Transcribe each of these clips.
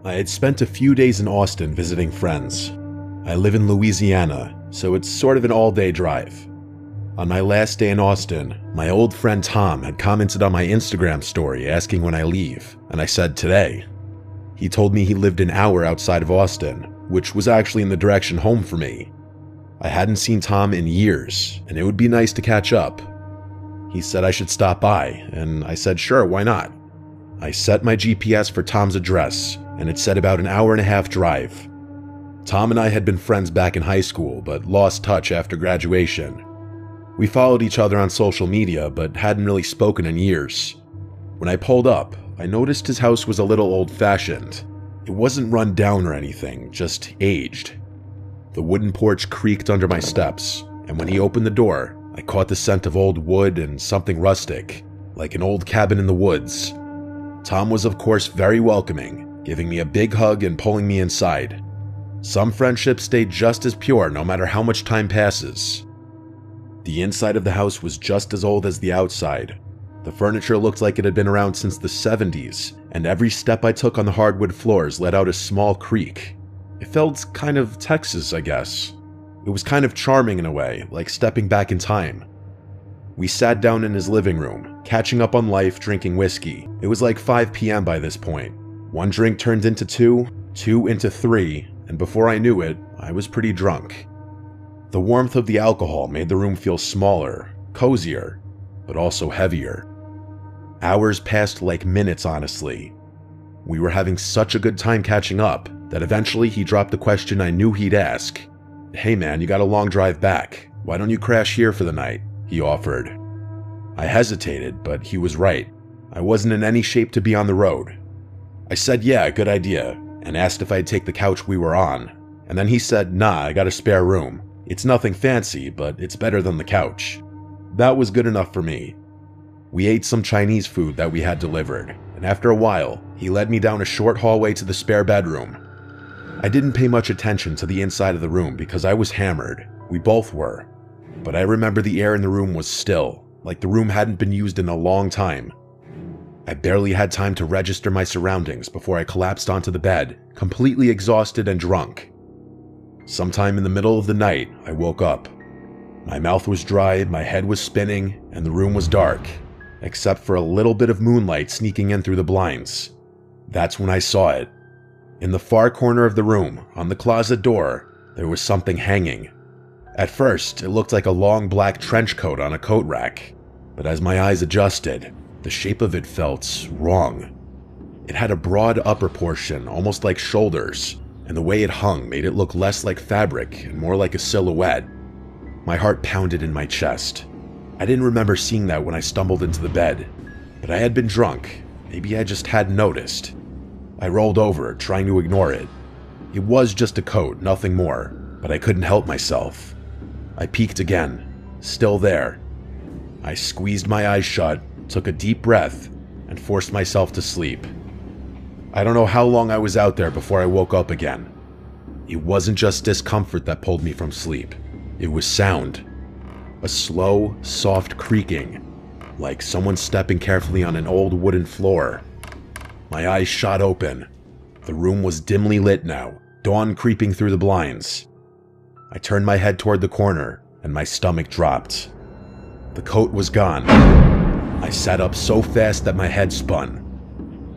I had spent a few days in Austin visiting friends. I live in Louisiana, so it's sort of an all-day drive. On my last day in Austin, my old friend Tom had commented on my Instagram story asking when I leave, and I said today. He told me he lived an hour outside of Austin, which was actually in the direction home for me. I hadn't seen Tom in years, and it would be nice to catch up. He said I should stop by, and I said sure, why not? I set my GPS for Tom's address, and it said about an hour-and-a-half drive. Tom and I had been friends back in high school, but lost touch after graduation. We followed each other on social media, but hadn't really spoken in years. When I pulled up, I noticed his house was a little old-fashioned. It wasn't run down or anything, just aged. The wooden porch creaked under my steps, and when he opened the door, I caught the scent of old wood and something rustic, like an old cabin in the woods. Tom was of course very welcoming, giving me a big hug and pulling me inside. Some friendships stay just as pure no matter how much time passes. The inside of the house was just as old as the outside. The furniture looked like it had been around since the 70s, and every step I took on the hardwood floors let out a small creak. It felt kind of Texas, I guess. It was kind of charming in a way, like stepping back in time. We sat down in his living room, catching up on life, drinking whiskey. It was like 5 p.m. by this point. One drink turned into two into three, and before I knew it, I was pretty drunk. The warmth of the alcohol made the room feel smaller, cozier, but also heavier. Hours passed like minutes, honestly. We were having such a good time catching up that eventually he dropped the question I knew he'd ask. "Hey man, you got a long drive back. Why don't you crash here for the night?" he offered. I hesitated, but he was right. I wasn't in any shape to be on the road. I said yeah, good idea, and asked if I'd take the couch we were on. And then he said, nah, I got a spare room. It's nothing fancy, but it's better than the couch. That was good enough for me. We ate some Chinese food that we had delivered, and after a while, he led me down a short hallway to the spare bedroom. I didn't pay much attention to the inside of the room because I was hammered. We both were. But I remember the air in the room was still, like the room hadn't been used in a long time. I barely had time to register my surroundings before I collapsed onto the bed, completely exhausted and drunk. Sometime in the middle of the night, I woke up. My mouth was dry, my head was spinning, and the room was dark, except for a little bit of moonlight sneaking in through the blinds. That's when I saw it. In the far corner of the room, on the closet door, there was something hanging. At first, it looked like a long black trench coat on a coat rack, but as my eyes adjusted, the shape of it felt wrong. It had a broad upper portion, almost like shoulders, and the way it hung made it look less like fabric and more like a silhouette. My heart pounded in my chest. I didn't remember seeing that when I stumbled into the bed, but I had been drunk. Maybe I just hadn't noticed. I rolled over, trying to ignore it. It was just a coat, nothing more, but I couldn't help myself. I peeked again, still there. I squeezed my eyes shut, took a deep breath, and forced myself to sleep. I don't know how long I was out there before I woke up again. It wasn't just discomfort that pulled me from sleep. It was sound. A slow, soft creaking, like someone stepping carefully on an old wooden floor. My eyes shot open. The room was dimly lit now, dawn creeping through the blinds. I turned my head toward the corner, and my stomach dropped. The coat was gone. I sat up so fast that my head spun.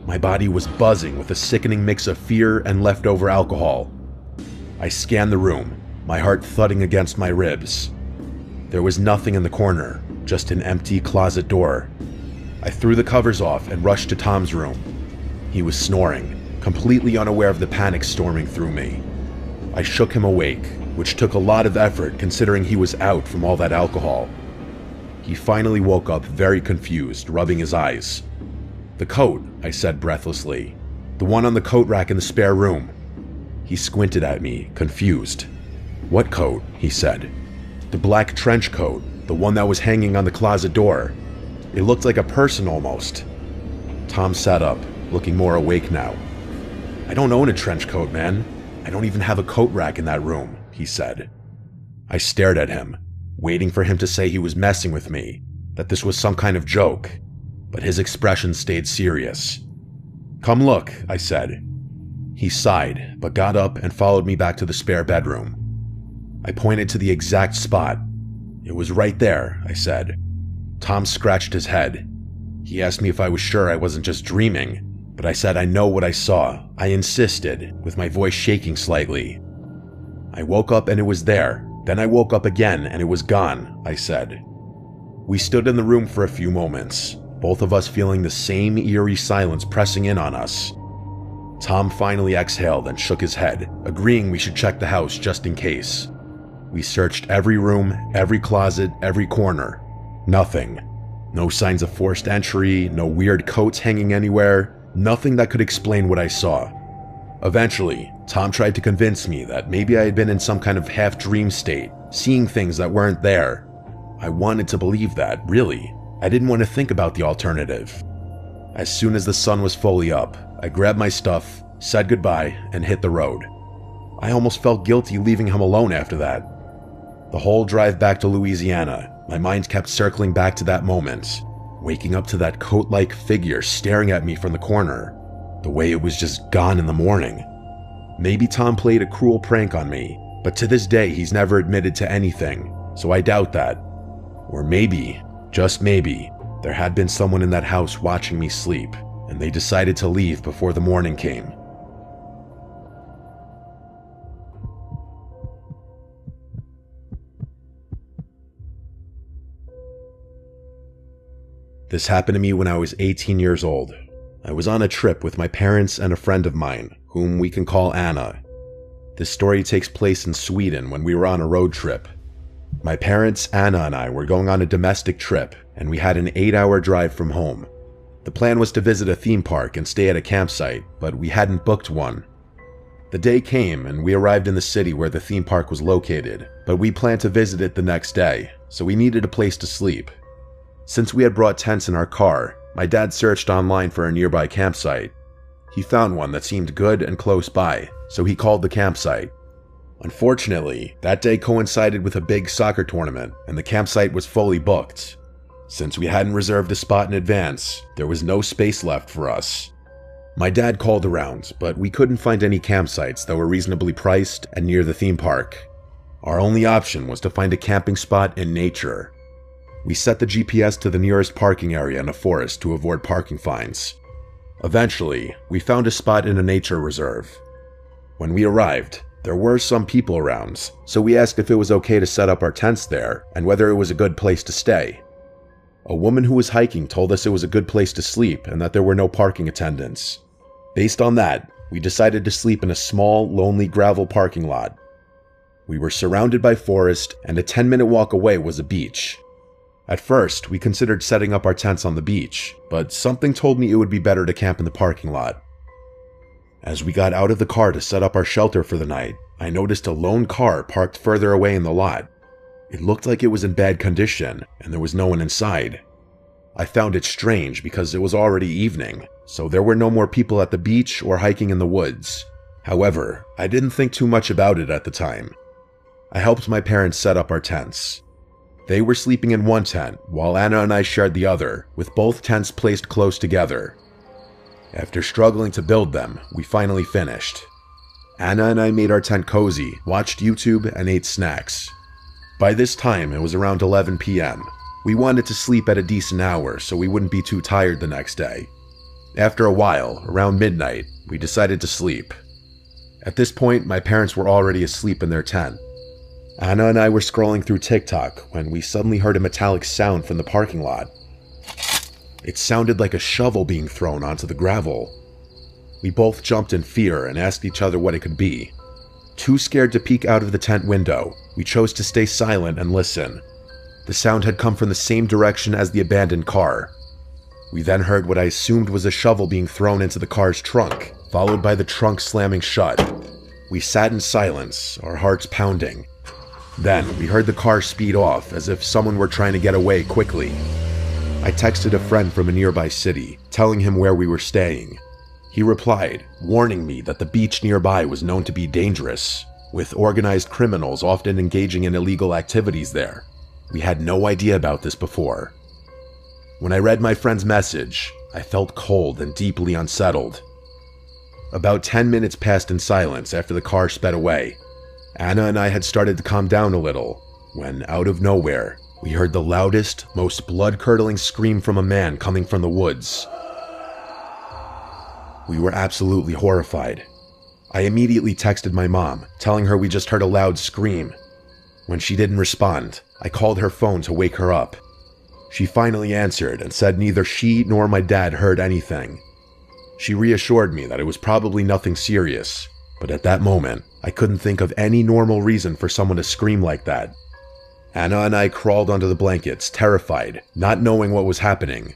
My body was buzzing with a sickening mix of fear and leftover alcohol. I scanned the room, my heart thudding against my ribs. There was nothing in the corner, just an empty closet door. I threw the covers off and rushed to Tom's room. He was snoring, completely unaware of the panic storming through me. I shook him awake, which took a lot of effort considering he was out from all that alcohol. He finally woke up very confused, rubbing his eyes. "The coat," I said breathlessly. "The one on the coat rack in the spare room." He squinted at me, confused. "What coat?" he said. "The black trench coat, the one that was hanging on the closet door. It looked like a person almost." Tom sat up, looking more awake now. "I don't own a trench coat, man. I don't even have a coat rack in that room," he said. I stared at him, waiting for him to say he was messing with me, that this was some kind of joke, but his expression stayed serious. "Come look," I said. He sighed, but got up and followed me back to the spare bedroom. I pointed to the exact spot. "It was right there," I said. Tom scratched his head. He asked me if I was sure I wasn't just dreaming, but I said I know what I saw. I insisted, with my voice shaking slightly. "I woke up and it was there. Then I woke up again and it was gone," I said. We stood in the room for a few moments, both of us feeling the same eerie silence pressing in on us. Tom finally exhaled and shook his head, agreeing we should check the house just in case. We searched every room, every closet, every corner. Nothing. No signs of forced entry, no weird coats hanging anywhere, nothing that could explain what I saw. Eventually, Tom tried to convince me that maybe I had been in some kind of half-dream state, seeing things that weren't there. I wanted to believe that, really. I didn't want to think about the alternative. As soon as the sun was fully up, I grabbed my stuff, said goodbye, and hit the road. I almost felt guilty leaving him alone after that. The whole drive back to Louisiana, my mind kept circling back to that moment, waking up to that coat-like figure staring at me from the corner, the way it was just gone in the morning. Maybe Tom played a cruel prank on me, but to this day he's never admitted to anything, so I doubt that. Or maybe, just maybe, there had been someone in that house watching me sleep, and they decided to leave before the morning came. This happened to me when I was 18 years old. I was on a trip with my parents and a friend of mine, whom we can call Anna. This story takes place in Sweden when we were on a road trip. My parents, Anna, and I were going on a domestic trip, and we had an 8-hour drive from home. The plan was to visit a theme park and stay at a campsite, but we hadn't booked one. The day came, and we arrived in the city where the theme park was located, but we planned to visit it the next day, so we needed a place to sleep. Since we had brought tents in our car, my dad searched online for a nearby campsite. He found one that seemed good and close by, so he called the campsite. Unfortunately, that day coincided with a big soccer tournament, and the campsite was fully booked. Since we hadn't reserved a spot in advance, there was no space left for us. My dad called around, but we couldn't find any campsites that were reasonably priced and near the theme park. Our only option was to find a camping spot in nature. We set the GPS to the nearest parking area in a forest to avoid parking fines. Eventually, we found a spot in a nature reserve. When we arrived, there were some people around, so we asked if it was okay to set up our tents there and whether it was a good place to stay. A woman who was hiking told us it was a good place to sleep and that there were no parking attendants. Based on that, we decided to sleep in a small, lonely gravel parking lot. We were surrounded by forest, and a 10-minute walk away was a beach. At first, we considered setting up our tents on the beach, but something told me it would be better to camp in the parking lot. As we got out of the car to set up our shelter for the night, I noticed a lone car parked further away in the lot. It looked like it was in bad condition, and there was no one inside. I found it strange because it was already evening, so there were no more people at the beach or hiking in the woods. However, I didn't think too much about it at the time. I helped my parents set up our tents. They were sleeping in one tent, while Anna and I shared the other, with both tents placed close together. After struggling to build them, we finally finished. Anna and I made our tent cozy, watched YouTube, and ate snacks. By this time, it was around 11 p.m. We wanted to sleep at a decent hour so we wouldn't be too tired the next day. After a while, around midnight, we decided to sleep. At this point, my parents were already asleep in their tent. Anna and I were scrolling through TikTok when we suddenly heard a metallic sound from the parking lot. It sounded like a shovel being thrown onto the gravel. We both jumped in fear and asked each other what it could be. Too scared to peek out of the tent window, we chose to stay silent and listen. The sound had come from the same direction as the abandoned car. We then heard what I assumed was a shovel being thrown into the car's trunk, followed by the trunk slamming shut. We sat in silence, our hearts pounding. Then we heard the car speed off as if someone were trying to get away quickly. I texted a friend from a nearby city, telling him where we were staying. He replied, warning me that the beach nearby was known to be dangerous, with organized criminals often engaging in illegal activities there. We had no idea about this before. When I read my friend's message, I felt cold and deeply unsettled. About 10 minutes passed in silence after the car sped away. Anna and I had started to calm down a little, when out of nowhere, we heard the loudest, most blood-curdling scream from a man coming from the woods. We were absolutely horrified. I immediately texted my mom, telling her we just heard a loud scream. When she didn't respond, I called her phone to wake her up. She finally answered and said neither she nor my dad heard anything. She reassured me that it was probably nothing serious, but at that moment, I couldn't think of any normal reason for someone to scream like that. Anna and I crawled under the blankets, terrified, not knowing what was happening.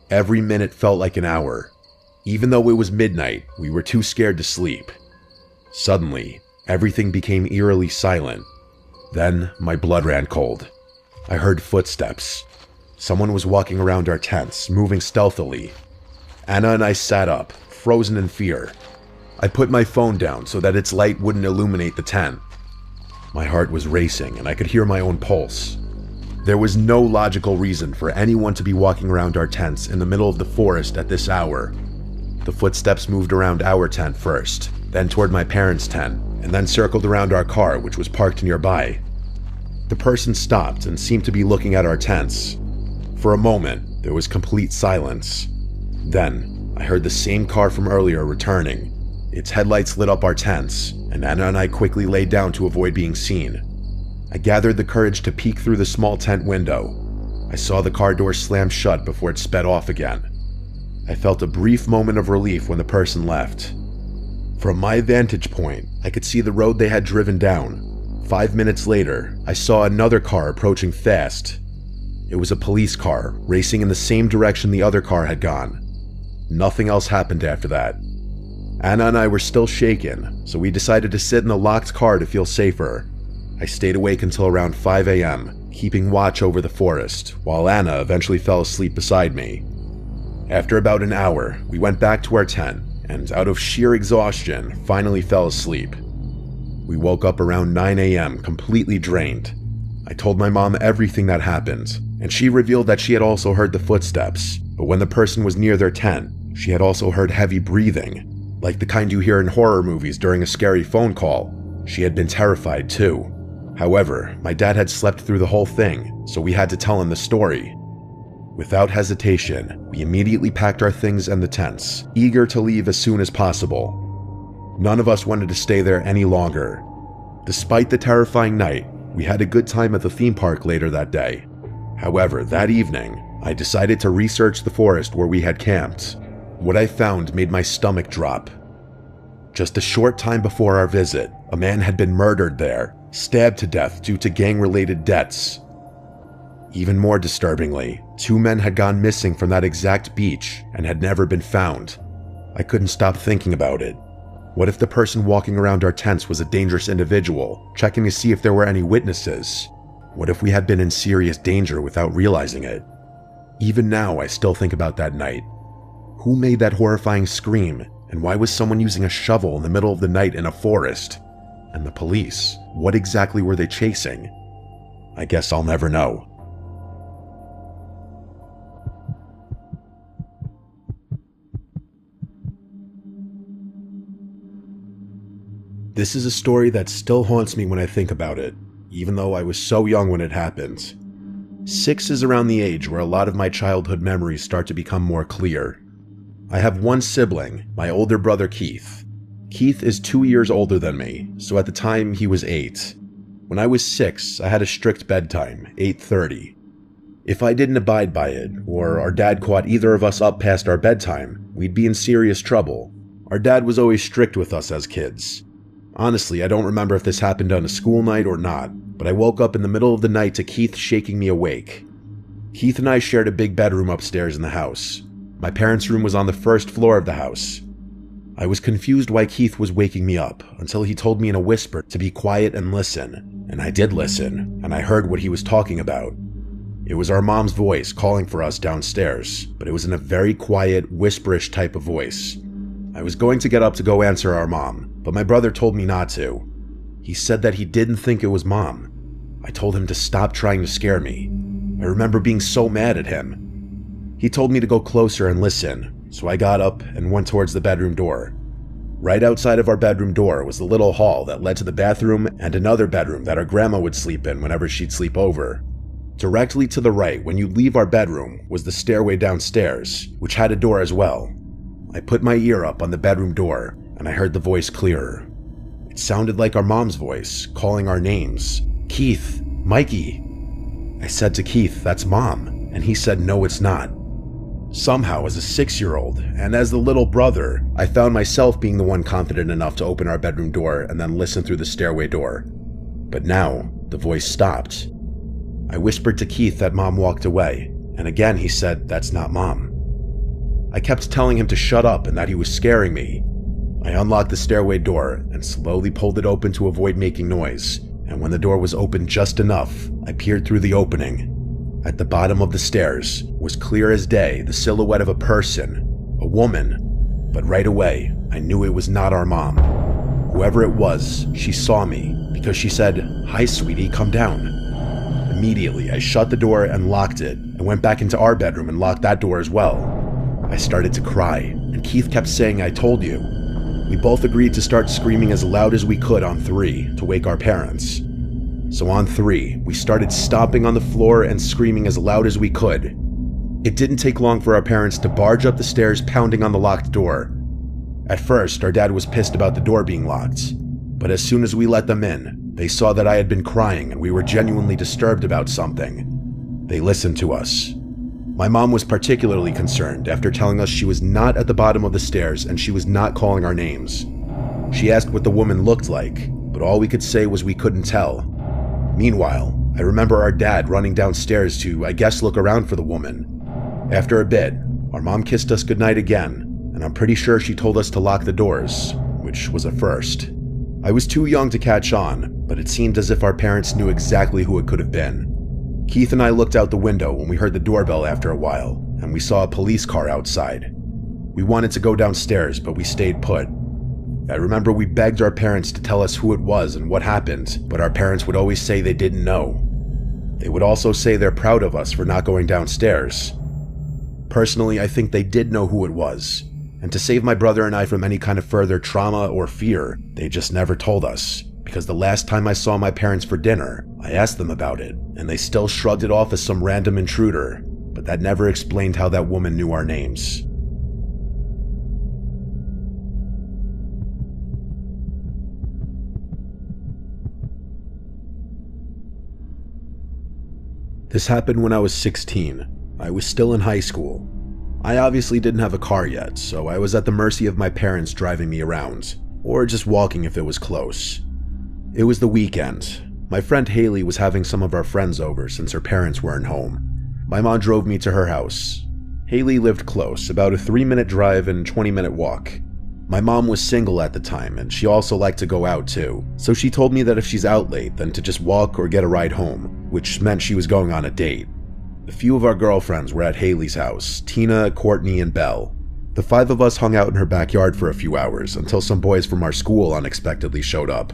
Every minute felt like an hour. Even though it was midnight, we were too scared to sleep. Suddenly, everything became eerily silent. Then, my blood ran cold. I heard footsteps. Someone was walking around our tents, moving stealthily. Anna and I sat up, frozen in fear. I put my phone down so that its light wouldn't illuminate the tent. My heart was racing and I could hear my own pulse. There was no logical reason for anyone to be walking around our tents in the middle of the forest at this hour. The footsteps moved around our tent first, then toward my parents' tent, and then circled around our car, which was parked nearby. The person stopped and seemed to be looking at our tents. For a moment, there was complete silence. Then, I heard the same car from earlier returning. Its headlights lit up our tents, and Anna and I quickly laid down to avoid being seen. I gathered the courage to peek through the small tent window. I saw the car door slam shut before it sped off again. I felt a brief moment of relief when the person left. From my vantage point, I could see the road they had driven down. 5 minutes later, I saw another car approaching fast. It was a police car, racing in the same direction the other car had gone. Nothing else happened after that. Anna and I were still shaken, so we decided to sit in the locked car to feel safer. I stayed awake until around 5 a.m., keeping watch over the forest, while Anna eventually fell asleep beside me. After about an hour, we went back to our tent, and out of sheer exhaustion, finally fell asleep. We woke up around 9 a.m. completely drained. I told my mom everything that happened, and she revealed that she had also heard the footsteps, but when the person was near their tent, she had also heard heavy breathing, like the kind you hear in horror movies during a scary phone call. She had been terrified too. However, my dad had slept through the whole thing, so we had to tell him the story. Without hesitation, we immediately packed our things and the tents, eager to leave as soon as possible. None of us wanted to stay there any longer. Despite the terrifying night, we had a good time at the theme park later that day. However, that evening, I decided to research the forest where we had camped. What I found made my stomach drop. Just a short time before our visit, a man had been murdered there, stabbed to death due to gang-related debts. Even more disturbingly, 2 men had gone missing from that exact beach and had never been found. I couldn't stop thinking about it. What if the person walking around our tents was a dangerous individual, checking to see if there were any witnesses? What if we had been in serious danger without realizing it? Even now, I still think about that night. Who made that horrifying scream, and why was someone using a shovel in the middle of the night in a forest? And the police, what exactly were they chasing? I guess I'll never know. This is a story that still haunts me when I think about it, even though I was so young when it happened. 6 is around the age where a lot of my childhood memories start to become more clear. I have one sibling, my older brother Keith. Keith is 2 years older than me, so at the time he was 8. When I was 6, I had a strict bedtime, 8:30. If I didn't abide by it, or our dad caught either of us up past our bedtime, we'd be in serious trouble. Our dad was always strict with us as kids. Honestly, I don't remember if this happened on a school night or not, but I woke up in the middle of the night to Keith shaking me awake. Keith and I shared a big bedroom upstairs in the house. My parents' room was on the first floor of the house. I was confused why Keith was waking me up, until he told me in a whisper to be quiet and listen, and I did listen, and I heard what he was talking about. It was our mom's voice calling for us downstairs, but it was in a very quiet, whisperish type of voice. I was going to get up to go answer our mom, but my brother told me not to. He said that he didn't think it was Mom. I told him to stop trying to scare me. I remember being so mad at him. He told me to go closer and listen, so I got up and went towards the bedroom door. Right outside of our bedroom door was the little hall that led to the bathroom and another bedroom that our grandma would sleep in whenever she'd sleep over. Directly to the right, when you leave our bedroom, was the stairway downstairs, which had a door as well. I put my ear up on the bedroom door, and I heard the voice clearer. It sounded like our mom's voice, calling our names. "Keith, Mikey." I said to Keith, "That's Mom," and he said, "No, it's not." Somehow, as a 6-year-old, and as the little brother, I found myself being the one confident enough to open our bedroom door and then listen through the stairway door. But now, the voice stopped. I whispered to Keith that Mom walked away, and again he said, "That's not Mom." I kept telling him to shut up and that he was scaring me. I unlocked the stairway door and slowly pulled it open to avoid making noise, and when the door was open just enough, I peered through the opening. At the bottom of the stairs was clear as day the silhouette of a person, a woman, but right away I knew it was not our mom. Whoever it was, she saw me because she said, "Hi sweetie, come down." Immediately I shut the door and locked it and went back into our bedroom and locked that door as well. I started to cry and Keith kept saying, "I told you." We both agreed to start screaming as loud as we could on 3 to wake our parents. So on 3, we started stomping on the floor and screaming as loud as we could. It didn't take long for our parents to barge up the stairs pounding on the locked door. At first, our dad was pissed about the door being locked, but as soon as we let them in, they saw that I had been crying and we were genuinely disturbed about something. They listened to us. My mom was particularly concerned after telling us she was not at the bottom of the stairs and she was not calling our names. She asked what the woman looked like, but all we could say was we couldn't tell. Meanwhile, I remember our dad running downstairs to, I guess, look around for the woman. After a bit, our mom kissed us goodnight again, and I'm pretty sure she told us to lock the doors, which was a first. I was too young to catch on, but it seemed as if our parents knew exactly who it could have been. Keith and I looked out the window when we heard the doorbell after a while, and we saw a police car outside. We wanted to go downstairs, but we stayed put. I remember we begged our parents to tell us who it was and what happened, but our parents would always say they didn't know. They would also say they're proud of us for not going downstairs. Personally, I think they did know who it was, and to save my brother and I from any kind of further trauma or fear, they just never told us, because the last time I saw my parents for dinner, I asked them about it, and they still shrugged it off as some random intruder, but that never explained how that woman knew our names. This happened when I was 16. I was still in high school. I obviously didn't have a car yet, so I was at the mercy of my parents driving me around, or just walking if it was close. It was the weekend. My friend Haley was having some of our friends over since her parents weren't home. My mom drove me to her house. Haley lived close, about a 3-minute drive and 20-minute walk. My mom was single at the time, and she also liked to go out too, so she told me that if she's out late, then to just walk or get a ride home, which meant she was going on a date. A few of our girlfriends were at Haley's house, Tina, Courtney, and Belle. The 5 of us hung out in her backyard for a few hours until some boys from our school unexpectedly showed up.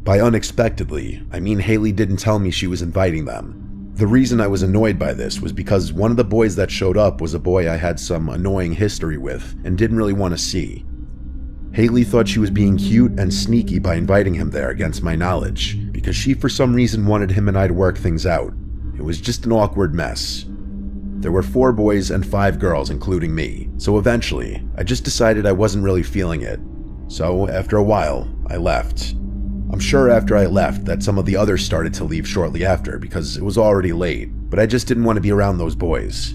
By unexpectedly, I mean Haley didn't tell me she was inviting them. The reason I was annoyed by this was because one of the boys that showed up was a boy I had some annoying history with and didn't really want to see. Haley thought she was being cute and sneaky by inviting him there against my knowledge, because she for some reason wanted him and I to work things out. It was just an awkward mess. There were 4 boys and 5 girls, including me, so eventually, I just decided I wasn't really feeling it. So, after a while, I left. I'm sure after I left that some of the others started to leave shortly after because it was already late, but I just didn't want to be around those boys.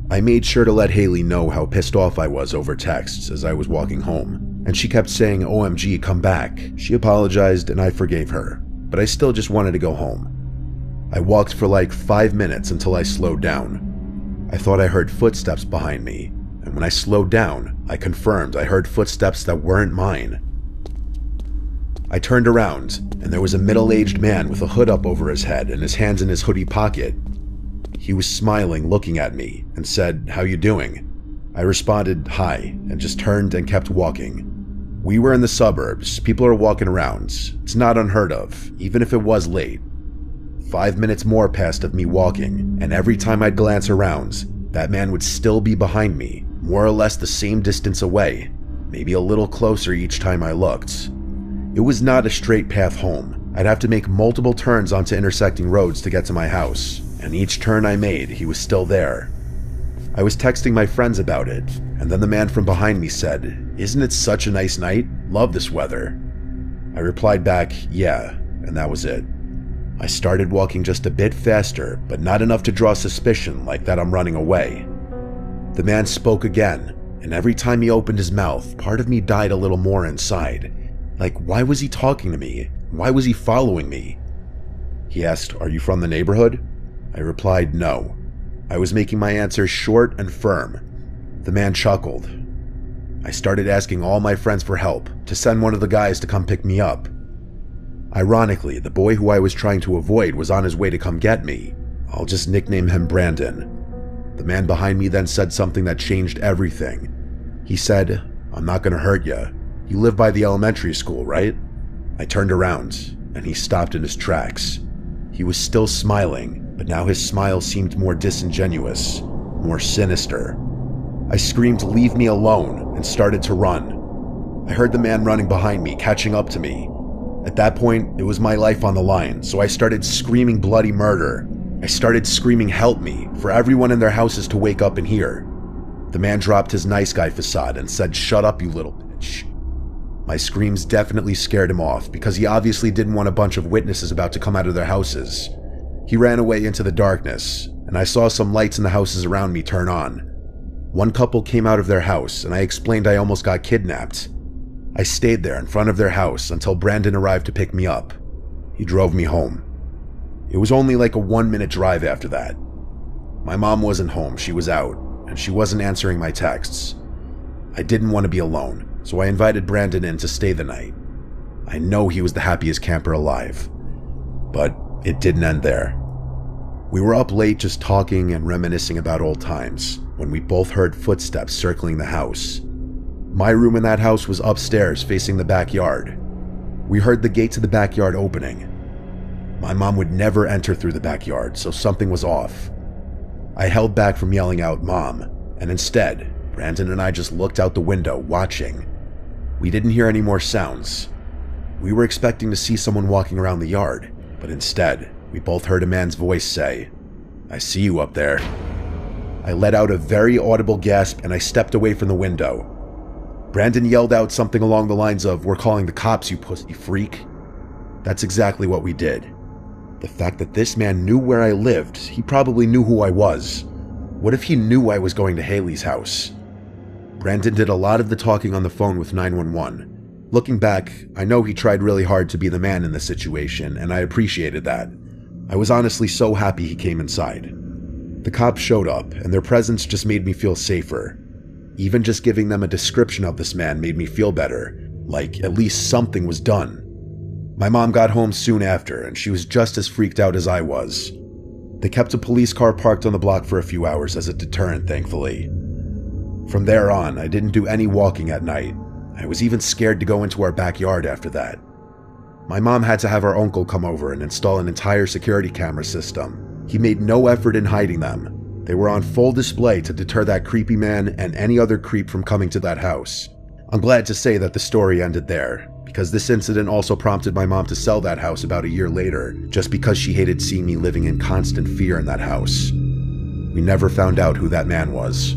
I made sure to let Haley know how pissed off I was over texts as I was walking home, and she kept saying, "OMG, come back." She apologized and I forgave her, but I still just wanted to go home. I walked for like 5 minutes until I slowed down. I thought I heard footsteps behind me, and when I slowed down, I confirmed I heard footsteps that weren't mine. I turned around, and there was a middle-aged man with a hood up over his head and his hands in his hoodie pocket. He was smiling, looking at me, and said, "How you doing?" I responded, "Hi," and just turned and kept walking. We were in the suburbs, people are walking around. It's not unheard of, even if it was late. 5 minutes more passed of me walking, and every time I'd glance around, that man would still be behind me, more or less the same distance away. maybe a little closer each time I looked. It was not a straight path home. I'd have to make multiple turns onto intersecting roads to get to my house, and each turn I made, he was still there. I was texting my friends about it, and then the man from behind me said, "Isn't it such a nice night? Love this weather." I replied back, "Yeah," and that was it. I started walking just a bit faster, but not enough to draw suspicion like that I'm running away. The man spoke again, and every time he opened his mouth, part of me died a little more inside. Like, why was he talking to me? Why was he following me? He asked, "Are you from the neighborhood?" I replied, "No." I was making my answers short and firm. The man chuckled. I started asking all my friends for help, to send one of the guys to come pick me up. Ironically, the boy who I was trying to avoid was on his way to come get me. I'll just nickname him Brandon. The man behind me then said something that changed everything. He said, "I'm not gonna hurt you. You live by the elementary school, right?" I turned around, and he stopped in his tracks. He was still smiling, but now his smile seemed more disingenuous, more sinister. I screamed, "Leave me alone," and started to run. I heard the man running behind me, catching up to me. At that point, it was my life on the line, so I started screaming bloody murder. I started screaming, "Help me," for everyone in their houses to wake up and hear. The man dropped his nice guy facade and said, "Shut up, you little bitch." My screams definitely scared him off, because he obviously didn't want a bunch of witnesses about to come out of their houses. He ran away into the darkness, and I saw some lights in the houses around me turn on. One couple came out of their house, and I explained I almost got kidnapped. I stayed there in front of their house until Brandon arrived to pick me up. He drove me home. It was only like a 1-minute drive after that. My mom wasn't home, she was out, and she wasn't answering my texts. I didn't want to be alone, so I invited Brandon in to stay the night. I know he was the happiest camper alive. But it didn't end there. We were up late just talking and reminiscing about old times when we both heard footsteps circling the house. My room in that house was upstairs facing the backyard. We heard the gate to the backyard opening. My mom would never enter through the backyard, so something was off. I held back from yelling out, "Mom," and instead, Brandon and I just looked out the window, watching. We didn't hear any more sounds. We were expecting to see someone walking around the yard, but instead, we both heard a man's voice say, "I see you up there." I let out a very audible gasp and I stepped away from the window. Brandon yelled out something along the lines of, "We're calling the cops, you pussy freak." That's exactly what we did. The fact that this man knew where I lived, he probably knew who I was. What if he knew I was going to Haley's house? Brandon did a lot of the talking on the phone with 911. Looking back, I know he tried really hard to be the man in the situation, and I appreciated that. I was honestly so happy he came inside. The cops showed up, and their presence just made me feel safer. Even just giving them a description of this man made me feel better, like at least something was done. My mom got home soon after, and she was just as freaked out as I was. They kept a police car parked on the block for a few hours as a deterrent, thankfully. From there on, I didn't do any walking at night. I was even scared to go into our backyard after that. My mom had to have our uncle come over and install an entire security camera system. He made no effort in hiding them. They were on full display to deter that creepy man and any other creep from coming to that house. I'm glad to say that the story ended there, because this incident also prompted my mom to sell that house about a year later, just because she hated seeing me living in constant fear in that house. We never found out who that man was.